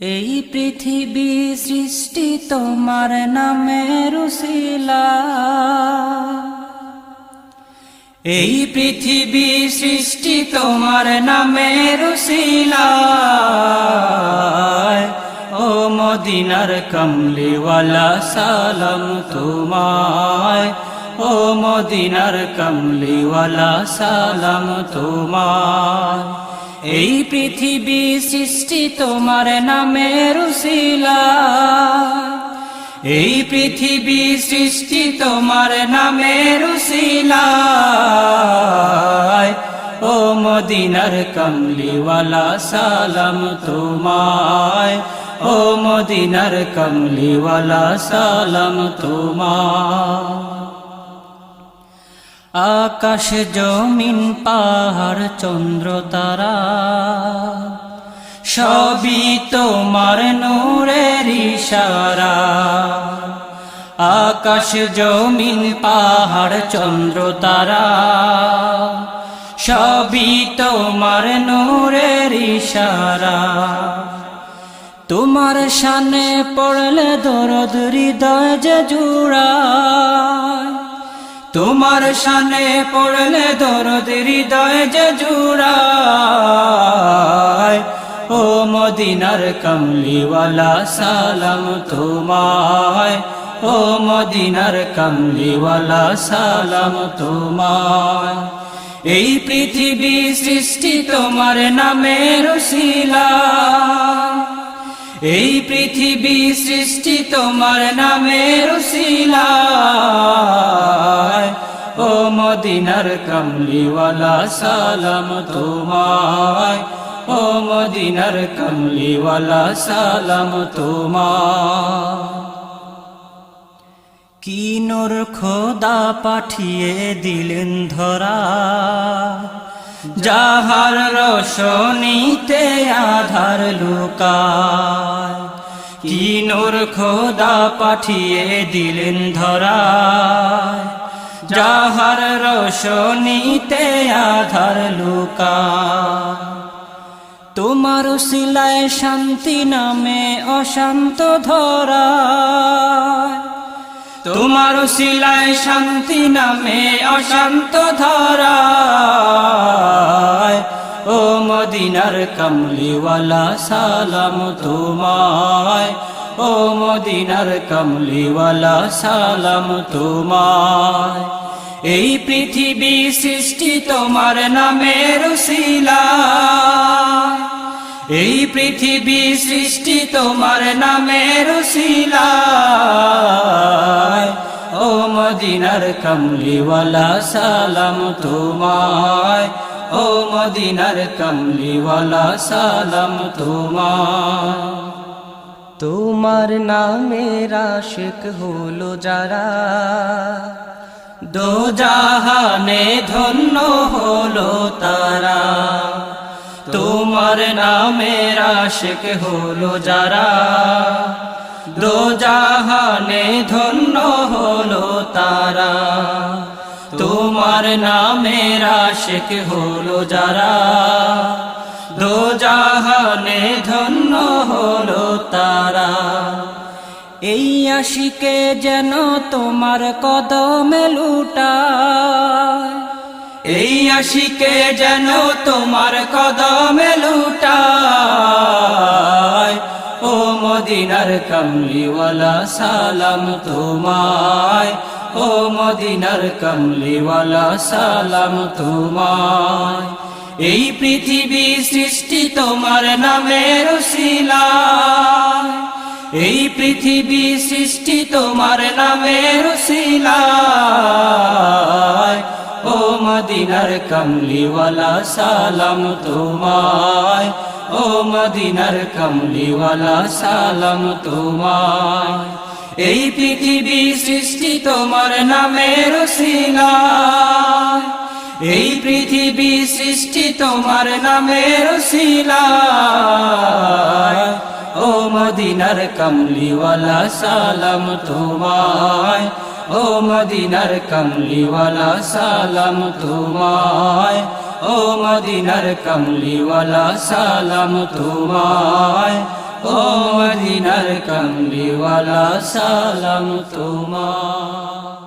এই পৃথিবী সৃষ্টি তোমার নামের উসিলা, এই পৃথিবী সৃষ্টি তোমার নামের উসিলা। ও মদিনার কমলিওয়ালা সালাম তোমায়, ও মদিনার কমলিওয়ালা সালাম তোমায়। এই পৃথিবী সৃষ্টি তোমার নামের উসিলা, এই পৃথিবী সৃষ্টি তোমার নামের উসিলা। ও মদিনার কমলিওয়ালা সালাম তোমায়, ও মদিনার কমলিওয়ালা সালাম তোমায়। আকাশ জমিন পাহাড় চন্দ্র তারা সবই তোমার নূরের ইশারা। আকাশ জমিন পাহাড় চন্দ্র তারা সবই তোমার নূরের ইশারা। তোমার শানে পড়লে দরদ হৃদয় যে জুড়ায়, তোমার শানে পড়লে দরদ হৃদয় যে জুড়ায়। ও মদিনার কমলিওয়ালা সালাম তোমায়, ও মদিনার কমলিওয়ালা সালাম তোমায়। এই পৃথিবী সৃষ্টি তোমার নামের উসিলা, এই পৃথিবী সৃষ্টি তোমার নামের উসিলা। ও মদিনার কমলিওয়ালা সালাম তোমায়, ও মদিনার কমলিওয়ালা সালাম তোমায়। কি নূর খোদা পাঠিয়ে দিলেন ধরা, যাহার রোশনীতে আধার লুকায়। কি নূর খোদা পাঠিয়ে দিলেন ধরা, যাহার রোশনীতে আধার লুকায়। তোমার উসিলায় শান্তি নামে অশান্ত ধরা, তোমার উসিলায় শান্তি নামে অশান্ত ধরা। ও মদিনার কমলিওয়ালা সালাম তোমায়, ও মদিনার কমলিওয়ালা সালাম তোমায়। এই পৃথিবী সৃষ্টি তোমার নামের উসিলা, এই পৃথিবী সৃষ্টি তোমার নামের উসিলা। ও মদিনার কমলিওয়ালা সালাম তোমায়, ও মদিনার কমলিওয়ালা সালাম তোমায়। তোমার নামের আশিক হলো যারা, দো জাহানে ধন্য হলো তারা। তোমার নামের আশিক হলো যারা, দো জাহানে ধন্য হলো তারা। তোমার নামের আশিক হলো যারা, দো জাহানে ধন্য হলো তারা। এই আশিকে যেন তোমার কদমে লুটায়, এই আশিকে যেন তোমার কদমে লুটায়। ও মদিনার কমলিওয়ালা সালাম তোমায়, ও মদিনার কমলিওয়ালা সালাম তোমায়। এই পৃথিবী সৃষ্টি তোমার নামের উসিলা, এই পৃথিবী সৃষ্টি তোমার নামের উসিলা। ও মদিনার কমলিওয়ালা সালাম তোমায়, ও মদিনার কমলিওয়ালা সালাম তোমায়। এই পৃথিবী সৃষ্টি তোমার নামের উসিলা, এই পৃথিবী সৃষ্টি তোমার নামের উসিলা। ও মদিনার কমলিওয়ালা সালাম তোমায়, ও মদিনার কমলিওয়ালা সালাম তোমায়, ও মদিনার কমলিওয়ালা সালাম তোমায়, ও মদিনার কামলিওয়ালা সালাম তোমায়।